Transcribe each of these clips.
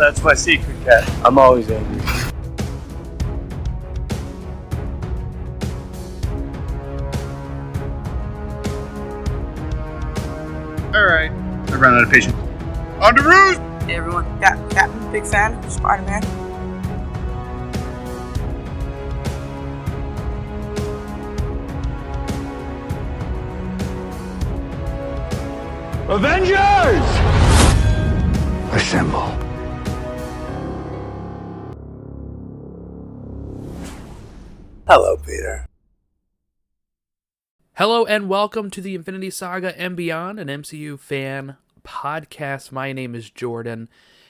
That's my secret, cat. I'm always angry. Alright. I ran out of patience. On the roost! Hey everyone, Captain, big fan of Spider-Man. Avengers! Assemble. Hello, Peter. Hello and welcome to the Infinity Saga and Beyond, an MCU fan podcast. My name is Jordan,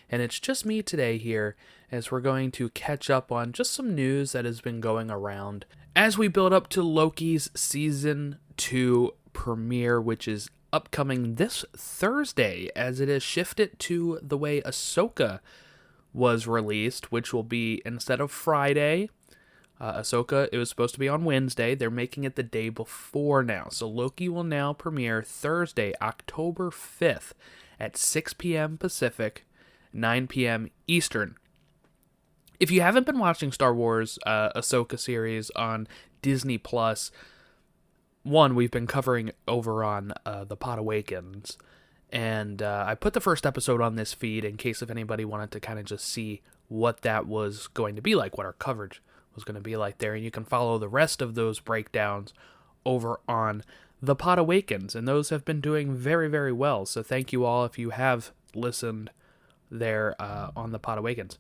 and it's just me today here as we're going to catch up on just some news that has been going around as we build up to Loki's Season 2 premiere, which is upcoming this Thursday, as it is shifted to the way Ahsoka was released, which will be instead of Friday. Ahsoka, it was supposed to be on Wednesday. They're making it the day before now. So Loki will now premiere Thursday, October 5th at 6 p.m. Pacific, 9 p.m. Eastern. If you haven't been watching Star Wars Ahsoka series on Disney+, one, we've been covering over on The Pod Awakens, and I put the first episode on this feed in case if anybody wanted to kind of just see what that was going to be like, what our coverage was going to be like there, and you can follow the rest of those breakdowns over on The Pod Awakens, and those have been doing very, very well, so thank you all if you have listened there on The Pod Awakens.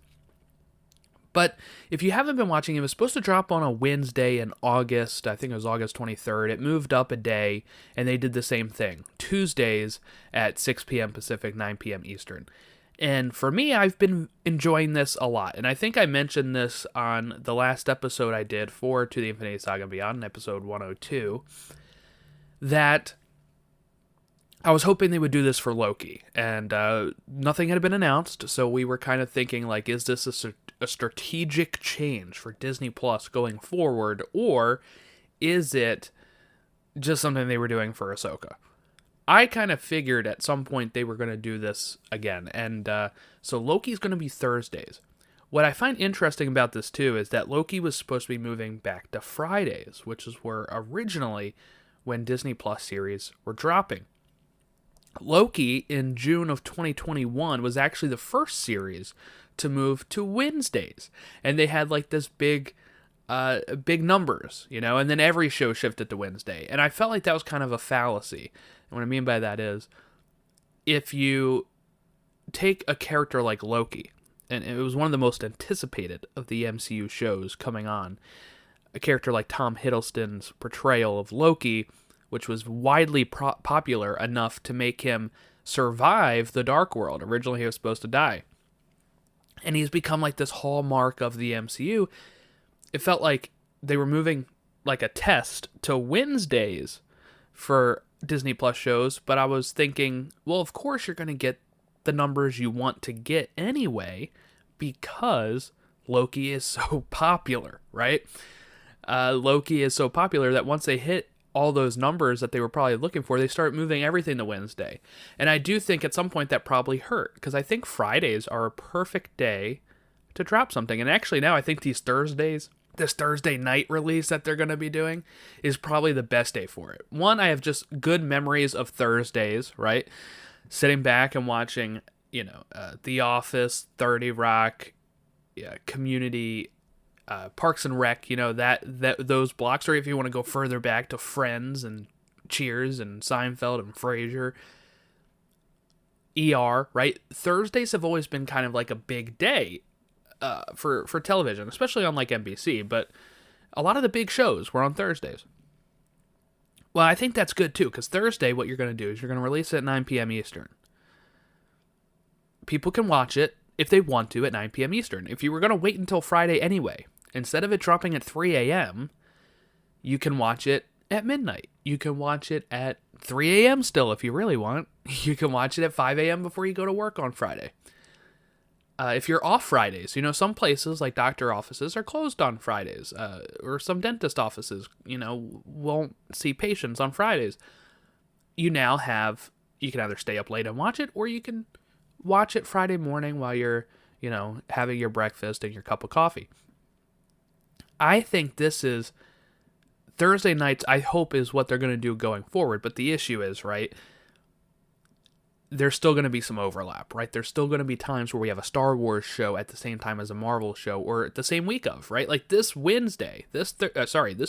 But if you haven't been watching, it was supposed to drop on a Wednesday in August. I think it was August 23rd. It moved up a day, and they did the same thing. Tuesdays at 6 p.m. Pacific, 9 p.m. Eastern. And for me, I've been enjoying this a lot. And I think I mentioned this on the last episode I did for To the Infinity Saga and Beyond, episode 102, that I was hoping they would do this for Loki. And nothing had been announced, so we were kind of thinking, like, is this a strategic change for Disney Plus going forward, or is it just something they were doing for Ahsoka? I kind of figured at some point they were going to do this again, and so Loki's going to be Thursdays. What I find interesting about this, too, is that Loki was supposed to be moving back to Fridays, which is where originally when Disney Plus series were dropping. Loki, in June of 2021, was actually the first series to move to Wednesdays, and they had like this big numbers, you know, and then every show shifted to Wednesday, and I felt like that was kind of a fallacy. And what I mean by that is, if you take a character like Loki, and it was one of the most anticipated of the MCU shows coming on, a character like Tom Hiddleston's portrayal of Loki, which was widely popular enough to make him survive the Dark World. Originally, he was supposed to die. And he's become like this hallmark of the MCU. It felt like they were moving like a test to Wednesdays for Disney Plus shows, but I was thinking, well, of course you're going to get the numbers you want to get anyway, because Loki is so popular, right? Loki is so popular that once they hit all those numbers that they were probably looking for, they start moving everything to Wednesday. And I do think at some point that probably hurt, because I think Fridays are a perfect day to drop something. And actually now I think this Thursday night release that they're going to be doing is probably the best day for it. One, I have just good memories of Thursdays, right? Sitting back and watching, The Office, 30 Rock, Community, Parks and Rec, those blocks, or if you want to go further back to Friends and Cheers and Seinfeld and Frasier, ER, right? Thursdays have always been kind of like a big day for television, especially on like NBC, but a lot of the big shows were on Thursdays. Well, I think that's good too, because Thursday, what you're going to do is you're going to release it at 9 p.m. Eastern. People can watch it if they want to at 9 p.m. Eastern. If you were going to wait until Friday anyway, instead of it dropping at 3 a.m., you can watch it at midnight. You can watch it at 3 a.m. still if you really want. You can watch it at 5 a.m. before you go to work on Friday. If you're off Fridays, some places like doctor offices are closed on Fridays, or some dentist offices, won't see patients on Fridays. You can either stay up late and watch it, or you can watch it Friday morning while you're, having your breakfast and your cup of coffee. I think this is Thursday nights, I hope, is what they're going to do going forward. But the issue is, right, there's still going to be some overlap, right? There's still going to be times where we have a Star Wars show at the same time as a Marvel show, or the same week of, right? Like this Wednesday, this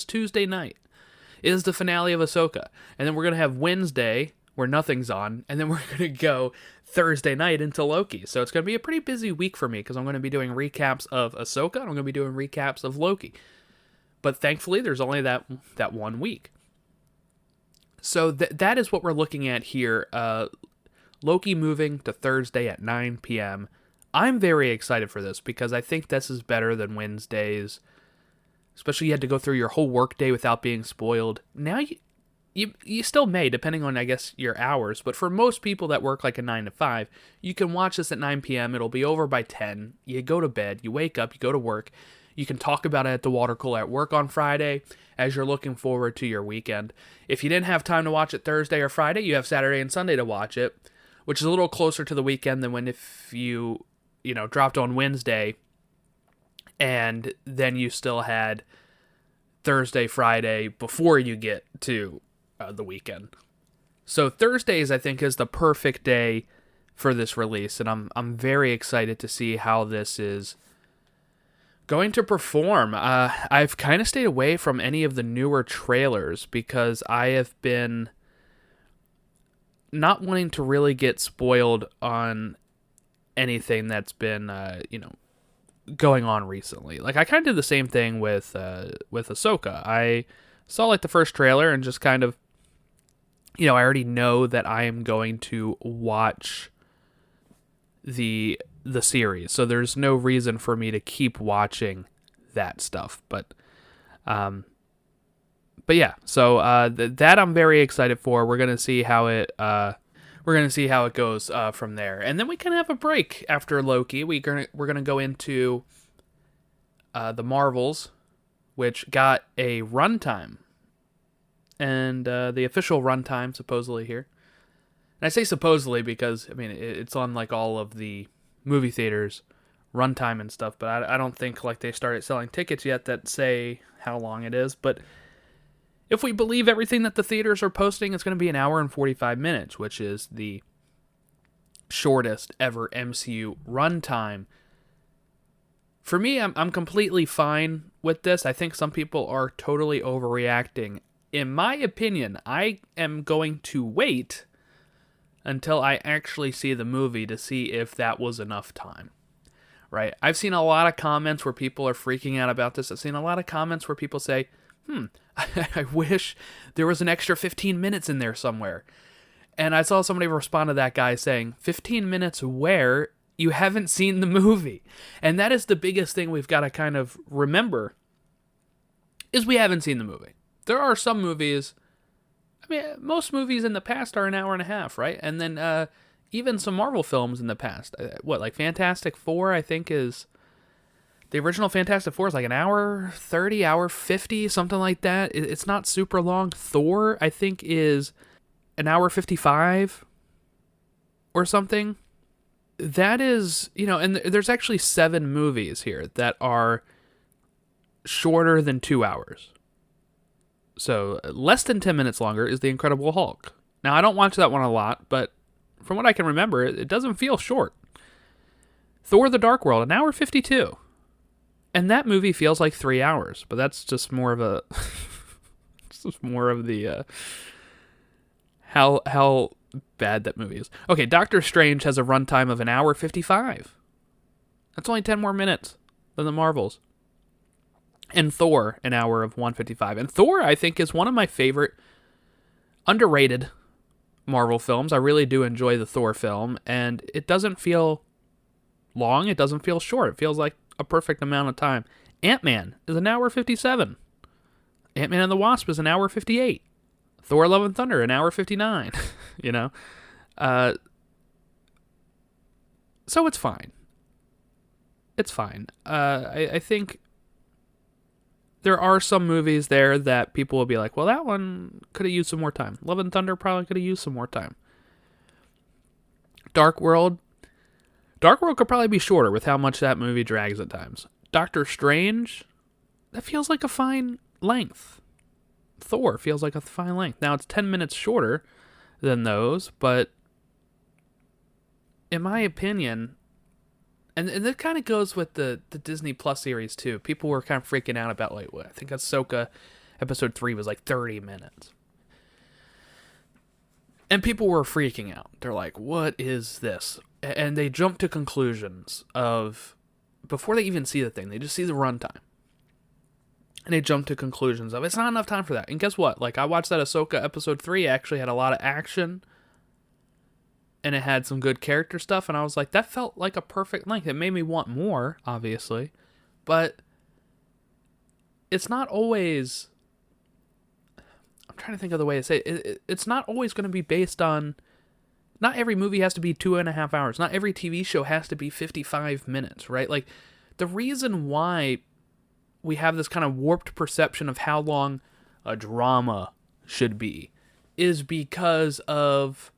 Tuesday night is the finale of Ahsoka. And then we're going to have Wednesday where nothing's on, and then we're going to go Thursday night into Loki. So it's going to be a pretty busy week for me because I'm going to be doing recaps of Ahsoka, and I'm going to be doing recaps of Loki. But thankfully, there's only that 1 week. So that is what we're looking at here. Loki moving to Thursday at 9 p.m. I'm very excited for this because I think this is better than Wednesdays. Especially you had to go through your whole workday without being spoiled. Now you still may, depending on, I guess, your hours. But for most people that work like a 9 to 5, you can watch this at 9 p.m. It'll be over by 10. You go to bed, you wake up, you go to work. You can talk about it at the water cooler at work on Friday as you're looking forward to your weekend. If you didn't have time to watch it Thursday or Friday, you have Saturday and Sunday to watch it, which is a little closer to the weekend than if you dropped on Wednesday and then you still had Thursday, Friday before you get to the weekend. So Thursdays, I think, is the perfect day for this release, and I'm very excited to see how this is going to perform. I've kind of stayed away from any of the newer trailers because I have been not wanting to really get spoiled on anything that's been, going on recently. Like, I kind of did the same thing with Ahsoka. I saw, like, the first trailer and just kind of, I already know that I am going to watch the series, so there's no reason for me to keep watching that stuff. But yeah, so that I'm very excited for. We're gonna see how it goes from there, and then we can have a break after Loki. We're gonna go into the Marvels, which got a runtime, and the official runtime supposedly here. And I say supposedly because it's on like all of the movie theaters runtime and stuff, but I don't think like they started selling tickets yet that say how long it is. But if we believe everything that the theaters are posting, it's going to be 1 hour and 45 minutes, which is the shortest ever MCU runtime. For me, I'm completely fine with this. I think some people are totally overreacting. In my opinion, I am going to wait until I actually see the movie to see if that was enough time, right? I've seen a lot of comments where people are freaking out about this. I've seen a lot of comments where people say, I wish there was an extra 15 minutes in there somewhere. And I saw somebody respond to that guy saying, 15 minutes where? You haven't seen the movie. And that is the biggest thing we've got to kind of remember, is we haven't seen the movie. There are some movies, most movies in the past are 1.5 hours, right? And then even some Marvel films in the past. Like Fantastic Four, I think is... The original Fantastic Four is like 1:30, 1:50, something like that. It's not super long. Thor, I think, is 1:55 or something. That is, and there's actually 7 movies here that are shorter than 2 hours. So less than 10 minutes longer is The Incredible Hulk. Now, I don't watch that one a lot, but from what I can remember, it doesn't feel short. Thor: The Dark World, 1:52. And that movie feels like 3 hours, but that's just more of a... it's just more of the... how bad that movie is. Okay, Doctor Strange has a runtime of 1:55. That's only 10 more minutes than the Marvels. And Thor, 1 hour of 1:55. And Thor, I think, is one of my favorite underrated Marvel films. I really do enjoy the Thor film, and it doesn't feel long. It doesn't feel short. It feels like a perfect amount of time. Ant-Man is 1:57. Ant-Man and the Wasp is 1:58. Thor: Love and Thunder, 1:59. So it's fine. It's fine. I think there are some movies there that people will be like, well, that one could have used some more time. Love and Thunder probably could have used some more time. Dark World Dark World could probably be shorter with how much that movie drags at times. Doctor Strange, that feels like a fine length. Thor feels like a fine length. Now, it's 10 minutes shorter than those, but in my opinion, and that kind of goes with the Disney Plus series too. People were kind of freaking out about, like, I think Ahsoka episode 3 was like 30 minutes. And people were freaking out. They're like, what is this? And they jump to conclusions of, before they even see the thing, they just see the runtime. And they jump to conclusions of, it's not enough time for that. And guess what? Like, I watched that Ahsoka episode 3, actually had a lot of action. And it had some good character stuff. And I was like, that felt like a perfect length. It made me want more, obviously. But it's not always... I'm trying to think of the way to say it. It's not always going to be based on... Not every movie has to be 2.5 hours. Not every TV show has to be 55 minutes, right? Like, the reason why we have this kind of warped perception of how long a drama should be is because of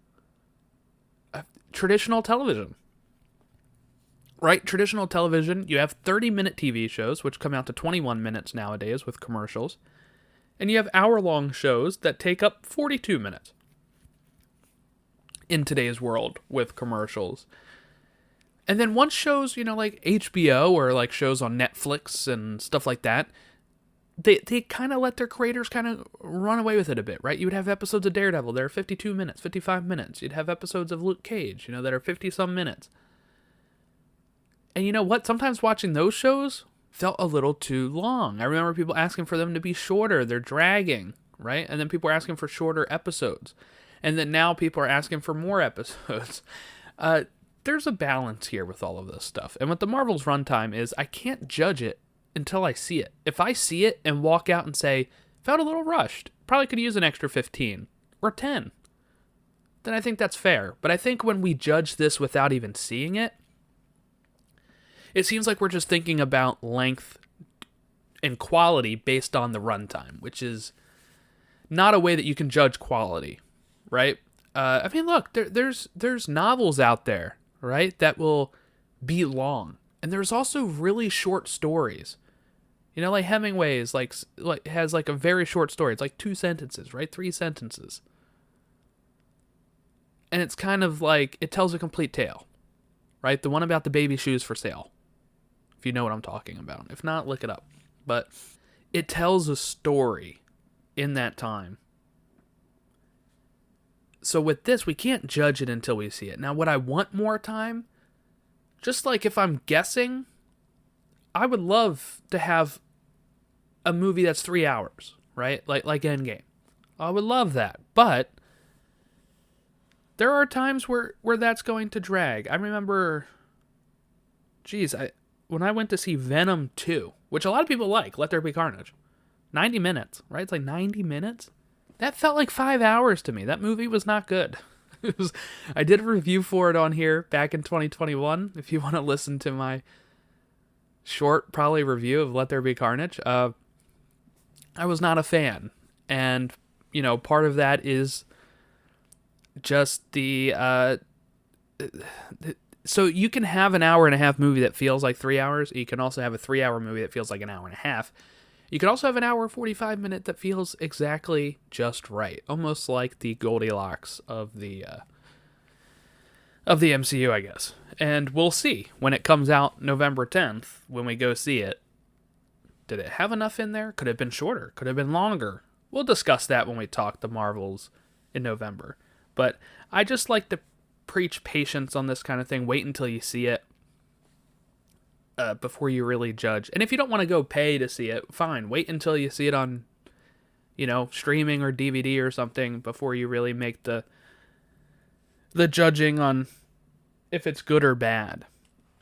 traditional television, right? Traditional television, you have 30-minute TV shows, which come out to 21 minutes nowadays with commercials, and you have hour-long shows that take up 42 minutes in today's world with commercials. And then once shows, like HBO or like shows on Netflix and stuff like that, they kind of let their creators kind of run away with it a bit, right? You would have episodes of Daredevil that are 52 minutes, 55 minutes. You'd have episodes of Luke Cage, that are 50-some minutes. And you know what? Sometimes watching those shows felt a little too long. I remember people asking for them to be shorter. They're dragging, right? And then people are asking for shorter episodes. And then now people are asking for more episodes. There's a balance here with all of this stuff. And what the Marvel's runtime is, I can't judge it until I see it. If I see it and walk out and say, felt a little rushed, probably could use an extra 15 or 10, then I think that's fair. But I think when we judge this without even seeing it, it seems like we're just thinking about length and quality based on the runtime, which is not a way that you can judge quality, right? I mean, look, there's novels out there, right, that will be long. And there's also really short stories. Like Hemingway's like has like a very short story. It's like 2 sentences, right? 3 sentences. And it's kind of like, it tells a complete tale, right? The one about the baby shoes for sale. If you know what I'm talking about. If not, look it up. But it tells a story in that time. So with this, we can't judge it until we see it. Now, would I want more time? Just like if I'm guessing, I would love to have a movie that's 3 hours, right? Like Endgame. I would love that. But there are times where that's going to drag. I remember, when I went to see Venom 2, which a lot of people like, Let There Be Carnage, 90 minutes, right? It's like 90 minutes. That felt like 5 hours to me. That movie was not good. I did a review for it on here back in 2021. If you want to listen to my short, probably review of Let There Be Carnage, I was not a fan. And, part of that is just so you can have an hour and a half movie that feels like 3 hours. You can also have a 3-hour movie that feels like an hour and a half. You can also have an hour and 45 minute that feels exactly just right. Almost like the Goldilocks of the MCU, I guess. And we'll see when it comes out November 10th, when we go see it. Did it have enough in there? Could it have been shorter? Could it have been longer? We'll discuss that when we talk the Marvels in November. But I just like to preach patience on this kind of thing. Wait until you see it. Before you really judge. And if you don't want to go pay to see it, fine. Wait until you see it on, streaming or DVD or something before you really make the judging on if it's good or bad.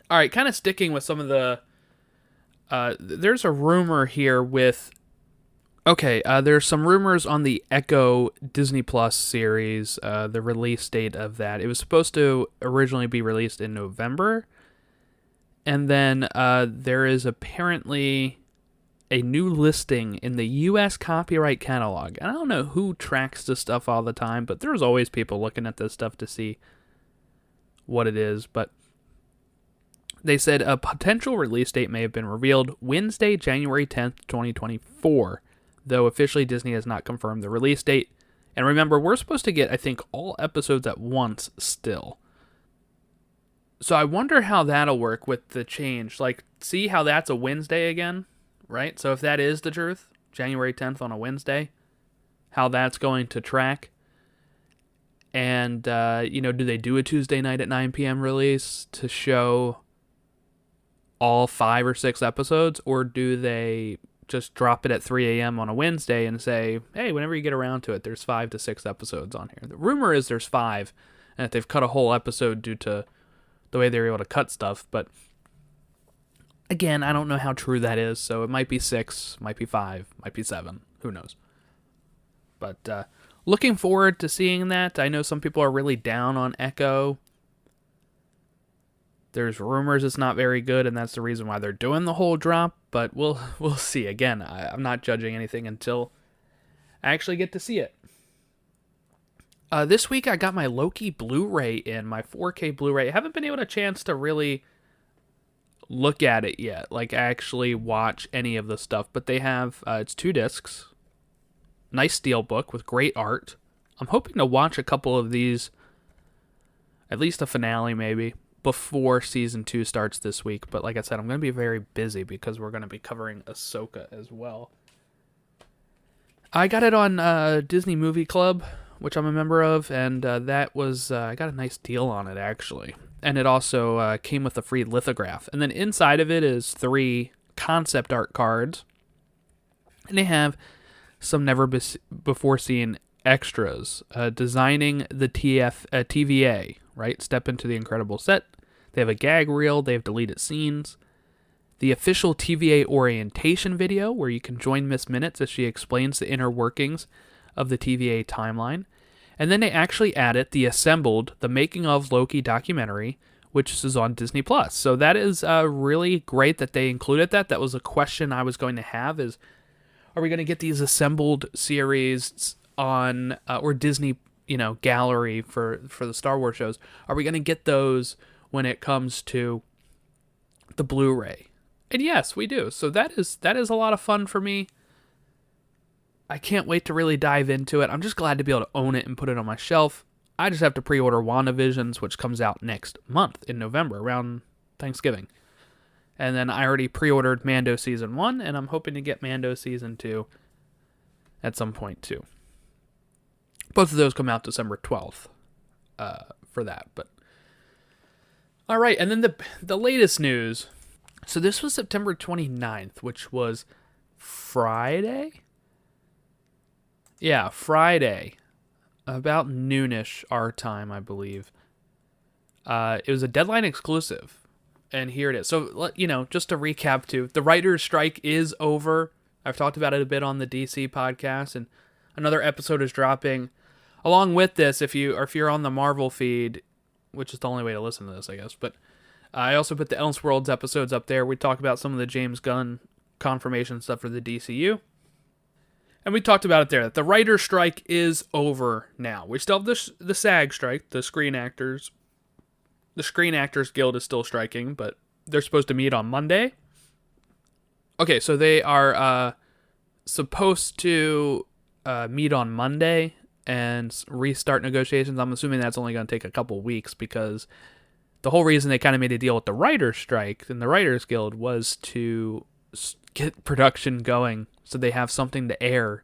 All right, kind of sticking with some of the... there's a rumor here with... there's some rumors on the Echo Disney Plus series, the release date of that. It was supposed to originally be released in November. And then there is apparently a new listing in the U.S. copyright catalog. And I don't know who tracks this stuff all the time, but there's always people looking at this stuff to see what it is. But They said a potential release date may have been revealed Wednesday, January 10th, 2024, though officially Disney has not confirmed the release date. And remember, we're supposed to get, I think, all episodes at once still. So I wonder how that'll work with the change. Like, see how that's a Wednesday again, right? So if that is the truth, January 10th on a Wednesday, how that's going to track. And, do they do a Tuesday night at 9 p.m. release to show all 5 or 6 episodes? Or do they just drop it at 3 a.m. on a Wednesday and say, hey, whenever you get around to it, there's 5 to 6 episodes on here. The rumor is there's 5, and that they've cut a whole episode due to the way they're able to cut stuff. But again, I don't know how true that is, so it might be 6, might be 5, might be 7, who knows. But looking forward to seeing that. I know some people are really down on Echo. There's rumors it's not very good, and that's the reason why they're doing the whole drop. But we'll see. Again, I'm not judging anything until I actually get to see it. This week I got my Loki Blu-ray in, my 4K Blu-ray. I haven't been able to chance to really look at it yet, like actually watch any of the stuff. But they have, it's 2 discs. Nice steelbook with great art. I'm hoping to watch a couple of these, at least a finale maybe, before season 2 starts this week. But like I said, I'm going to be very busy because we're going to be covering Ahsoka as well. I got it on Disney Movie Club, which I'm a member of, and that was, I got a nice deal on it actually. And it also came with a free lithograph. And then inside of it is 3 concept art cards. And they have some never-before seen extras. Designing the TVA, right? Step into the incredible set. They have a gag reel. They have deleted scenes. The official TVA orientation video, where you can join Miss Minutes as she explains the inner workings of the TVA timeline. And then they actually added the assembled The Making of Loki documentary, which is on Disney+. So that is really great that they included that. That was a question I was going to have is, are we going to get these assembled series on, or Disney, gallery for the Star Wars shows? Are we going to get those when it comes to the Blu-ray? And yes, we do. So that is a lot of fun for me. I can't wait to really dive into it. I'm just glad to be able to own it and put it on my shelf. I just have to pre-order WandaVisions, which comes out next month in November, around Thanksgiving. And then I already pre-ordered Mando Season 1, and I'm hoping to get Mando Season 2 at some point too. Both of those come out December 12th for that. But all right, and then the latest news. So this was September 29th, which was Friday? Yeah, Friday. About noonish our time, I believe. It was a Deadline exclusive. And here it is. So, just to recap too, the writer's strike is over. I've talked about it a bit on the DC podcast, and another episode is dropping. Along with this, if you're on the Marvel feed, which is the only way to listen to this, I guess. But I also put the Elseworlds episodes up there. We talk about some of the James Gunn confirmation stuff for the DCU. And we talked about it there, that the writer's strike is over now. We still have the SAG strike, the Screen Actors Guild is still striking, but they're supposed to meet on Monday. Okay, so they are supposed to meet on Monday and restart negotiations. I'm assuming that's only going to take a couple weeks, because the whole reason they kind of made a deal with the writer's strike and the Writers Guild was to get production going so they have something to air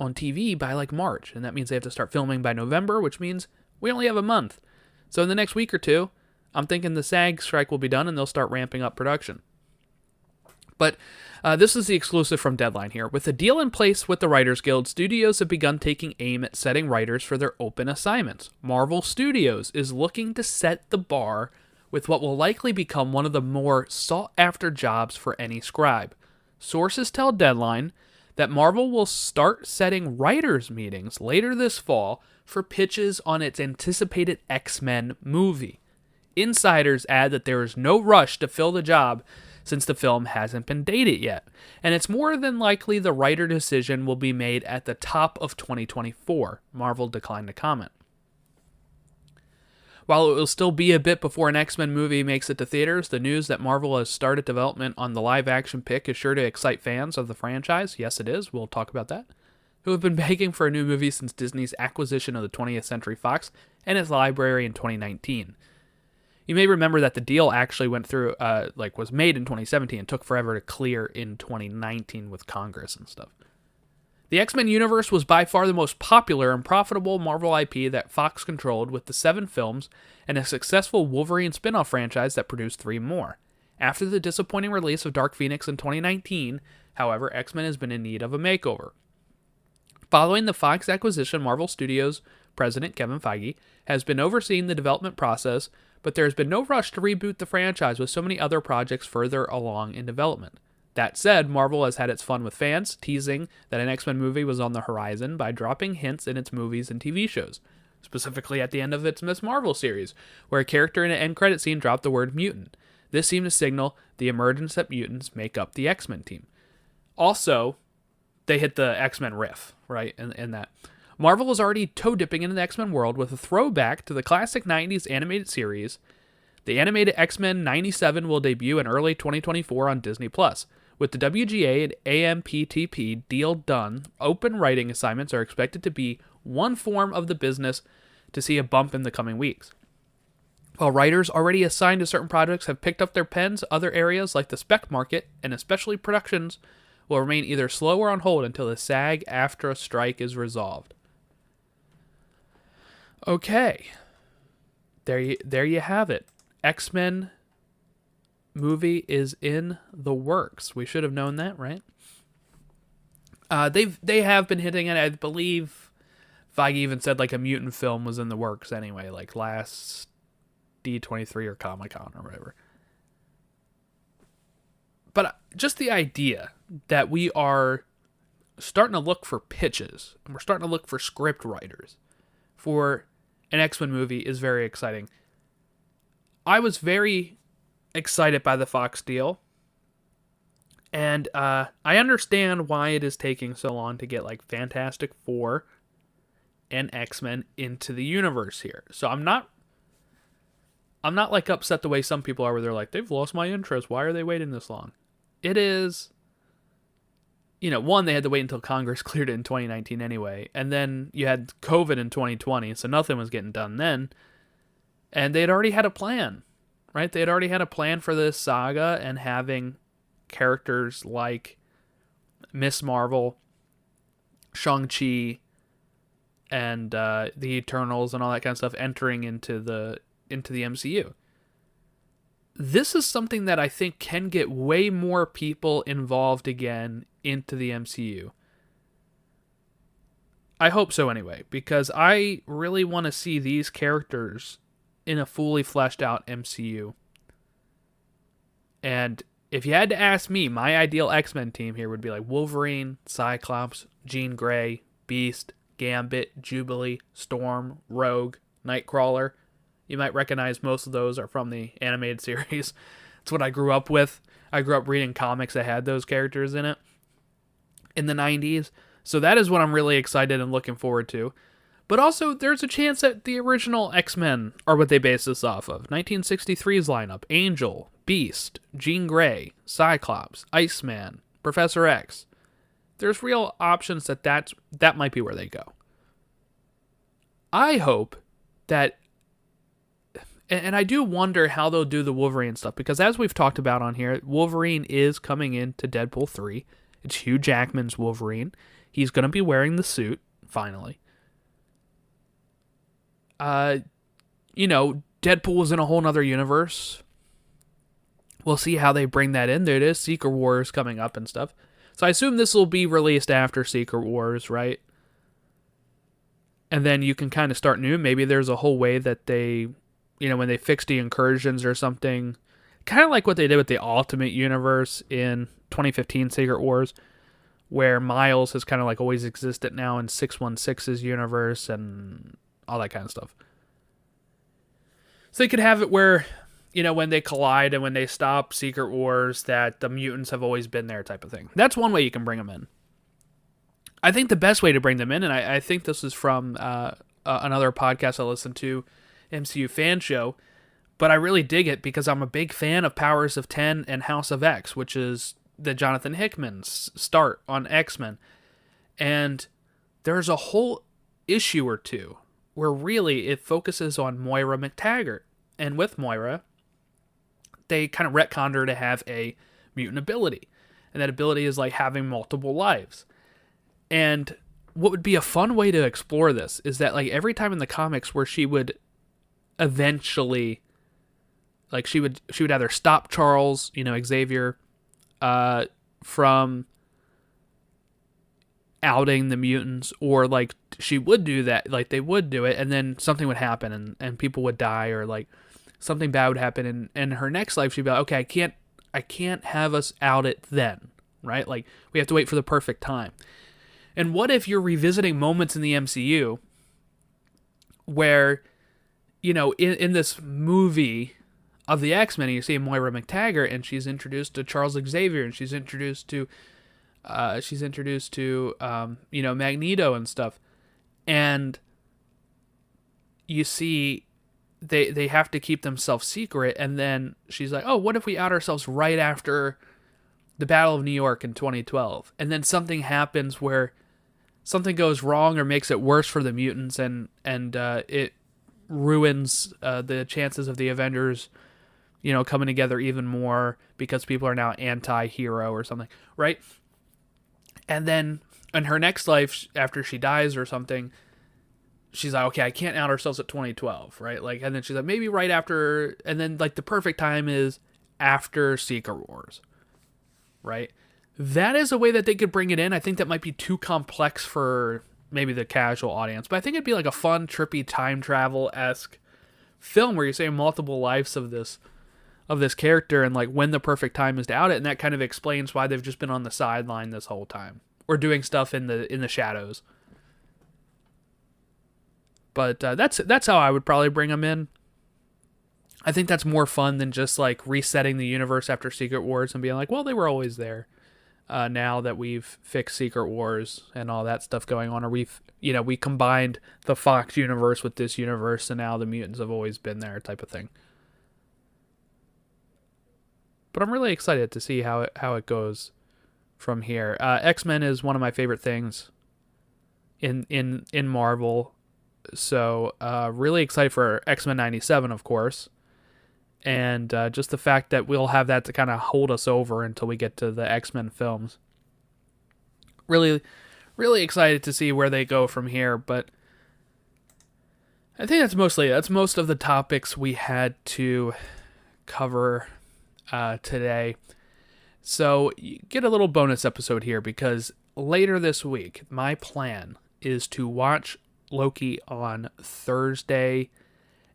on TV by like March. And that means they have to start filming by November, which means we only have a month. So in the next week or two, I'm thinking the SAG strike will be done and they'll start ramping up production. But this is the exclusive from Deadline here. With a deal in place with the Writers Guild, studios have begun taking aim at setting writers for their open assignments. Marvel Studios is looking to set the bar with what will likely become one of the more sought-after jobs for any scribe. Sources tell Deadline that Marvel will start setting writers' meetings later this fall for pitches on its anticipated X-Men movie. Insiders add that there is no rush to fill the job since the film hasn't been dated yet, and it's more than likely the writer decision will be made at the top of 2024. Marvel declined to comment. While it will still be a bit before an X-Men movie makes it to theaters, the news that Marvel has started development on the live-action pick is sure to excite fans of the franchise. Yes, it is. We'll talk about that. Who have been begging for a new movie since Disney's acquisition of the 20th Century Fox and its library in 2019. You may remember that the deal actually went through, was made in 2017 and took forever to clear in 2019 with Congress and stuff. The X-Men universe was by far the most popular and profitable Marvel IP that Fox controlled, with the 7 films and a successful Wolverine spin-off franchise that produced 3 more. After the disappointing release of Dark Phoenix in 2019, however, X-Men has been in need of a makeover. Following the Fox acquisition, Marvel Studios president Kevin Feige has been overseeing the development process, but there has been no rush to reboot the franchise with so many other projects further along in development. That said, Marvel has had its fun with fans, teasing that an X-Men movie was on the horizon by dropping hints in its movies and TV shows, specifically at the end of its Ms. Marvel series, where a character in an end credit scene dropped the word mutant. This seemed to signal the emergence that mutants make up the X-Men team. Also, they hit the X-Men riff, right, in that. Marvel is already toe-dipping into the X-Men world with a throwback to the classic 90s animated series. The animated X-Men 97 will debut in early 2024 on Disney+. With the WGA and AMPTP deal done, open writing assignments are expected to be one form of the business to see a bump in the coming weeks. While writers already assigned to certain projects have picked up their pens, other areas like the spec market, and especially productions, will remain either slow or on hold until the SAG-AFTRA strike is resolved. Okay. There you have it. X-Men movie is in the works. We should have known that, right? They have been hitting it. I believe Feige even said like a mutant film was in the works anyway, like last D23 or Comic-Con or whatever. But just the idea that we are starting to look for pitches, and we're starting to look for script writers for an X-Men movie is very exciting. I was very excited by the Fox deal, and I understand why it is taking so long to get like Fantastic Four and X-Men into the universe here. So I'm not like upset the way some people are, where they're like, they've lost my interest. Why are they waiting this long? It is, one, they had to wait until Congress cleared it in 2019 anyway, and then you had COVID in 2020, so nothing was getting done then, and they had already had a plan. Right? They had already had a plan for this saga, and having characters like Miss Marvel, Shang-Chi, and the Eternals and all that kind of stuff entering into the MCU. This is something that I think can get way more people involved again into the MCU. I hope so anyway, because I really want to see these characters in a fully fleshed out MCU. And if you had to ask me, my ideal X-Men team here would be like Wolverine, Cyclops, Jean Grey, Beast, Gambit, Jubilee, Storm, Rogue, Nightcrawler. You might recognize most of those are from the animated series. It's what I grew up with. I grew up reading comics that had those characters in it in the 90s. So that is what I'm really excited and looking forward to. But also, there's a chance that the original X-Men are what they base this off of. 1963's lineup: Angel, Beast, Jean Grey, Cyclops, Iceman, Professor X. There's real options that might be where they go. I hope that, and I do wonder how they'll do the Wolverine stuff, because as we've talked about on here, Wolverine is coming into Deadpool 3. It's Hugh Jackman's Wolverine. He's going to be wearing the suit, finally. Deadpool is in a whole nother universe. We'll see how they bring that in. There it is, Secret Wars coming up and stuff. So I assume this will be released after Secret Wars, right? And then you can kind of start new. Maybe there's a whole way that they, when they fix the incursions or something, kind of like what they did with the Ultimate Universe in 2015 Secret Wars, where Miles has kind of like always existed now in 616's universe and all that kind of stuff. So they could have it where, when they collide and when they stop Secret Wars, that the mutants have always been there type of thing. That's one way you can bring them in. I think the best way to bring them in, and I think this is from another podcast I listened to, MCU fan show, but I really dig it because I'm a big fan of Powers of 10 and House of X, which is the Jonathan Hickman's start on X-Men. And there's a whole issue or two where really it focuses on Moira McTaggart. And with Moira, they kind of retconned her to have a mutant ability. And that ability is like having multiple lives. And what would be a fun way to explore this is that like every time in the comics where she would eventually, like she would either stop Charles, Xavier, from outing the mutants, or like she would do that, like they would do it, and then something would happen and people would die, or like something bad would happen, and in her next life she'd be like, okay, I can't have us out it then, right? Like we have to wait for the perfect time. And what if you're revisiting moments in the MCU where, in this movie of the X-Men, you see Moira McTaggart, and she's introduced to Charles Xavier, and she's introduced to Magneto and stuff, and you see they have to keep themselves secret, and then she's like, oh, what if we out ourselves right after the Battle of New York in 2012, and then something happens where something goes wrong or makes it worse for the mutants, and it ruins the chances of the Avengers coming together even more because people are now anti-hero or something, right? And then in her next life, after she dies or something, she's like, okay, I can't out ourselves at 2012, right? Like, and then she's like, maybe right after, and then like the perfect time is after Secret Wars, right? That is a way that they could bring it in. I think that might be too complex for maybe the casual audience, but I think it'd be like a fun, trippy time travel-esque film where you say multiple lives of this character, and like when the perfect time is to out it, and that kind of explains why they've just been on the sideline this whole time or doing stuff in the shadows. But that's how I would probably bring them in. I think that's more fun than just like resetting the universe after Secret Wars and being like, well, they were always there. Now that we've fixed Secret Wars and all that stuff going on, or we combined the Fox universe with this universe, and now the mutants have always been there, type of thing. But I'm really excited to see how it goes from here. X-Men is one of my favorite things in Marvel, so really excited for X-Men 97, of course. And just the fact that we'll have that to kind of hold us over until we get to the X-Men films. Really, really excited to see where they go from here. But I think that's most of the topics we had to cover today. So you get a little bonus episode here, because later this week, my plan is to watch Loki on Thursday.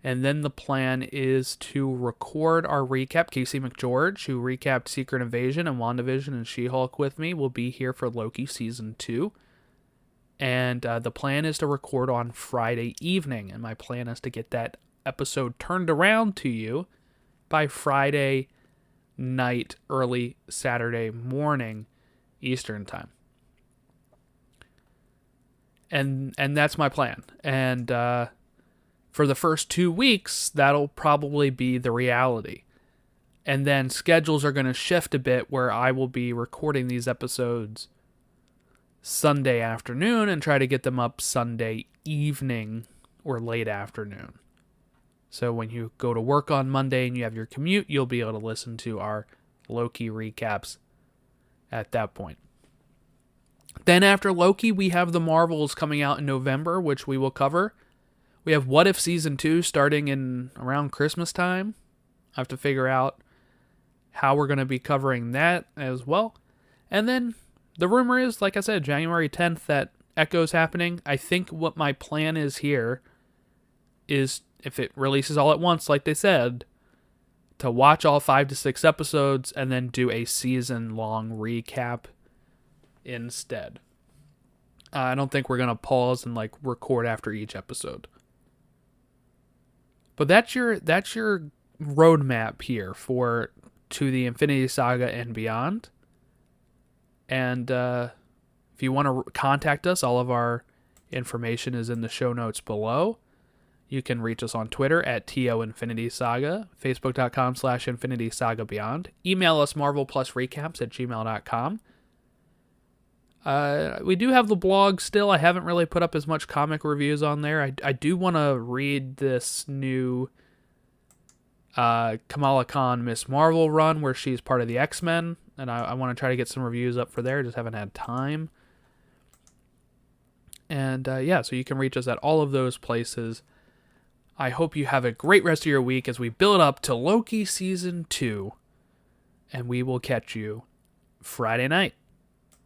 And then the plan is to record our recap. Casey McGeorge, who recapped Secret Invasion and WandaVision and She-Hulk with me, will be here for Loki Season 2. And the plan is to record on Friday evening. And my plan is to get that episode turned around to you by Friday night, early Saturday morning, Eastern Time. And that's my plan. And for the first 2 weeks, that'll probably be the reality. And then schedules are going to shift a bit, where I will be recording these episodes Sunday afternoon and try to get them up Sunday evening or late afternoon. So when you go to work on Monday and you have your commute, you'll be able to listen to our Loki recaps at that point. Then after Loki, we have the Marvels coming out in November, which we will cover. We have What If Season 2 starting in around Christmas time. I have to figure out how we're going to be covering that as well. And then the rumor is, like I said, January 10th, that Echo's happening. I think what my plan is here is, if it releases all at once, like they said, to watch all 5 to 6 episodes and then do a season-long recap instead. I don't think we're going to pause and like record after each episode. But that's your roadmap here to the Infinity Saga and beyond. And if you want to contact us, all of our information is in the show notes below. You can reach us on Twitter at TO Infinity Saga, Facebook.com/Infinity Saga Beyond. Email us marvelplusrecaps@gmail.com. We do have the blog still. I haven't really put up as much comic reviews on there. I do want to read this new Kamala Khan Miss Marvel run where she's part of the X-Men, and I want to try to get some reviews up for there. Just haven't had time. And so you can reach us at all of those places. I hope you have a great rest of your week as we build up to Loki Season 2. And we will catch you Friday night.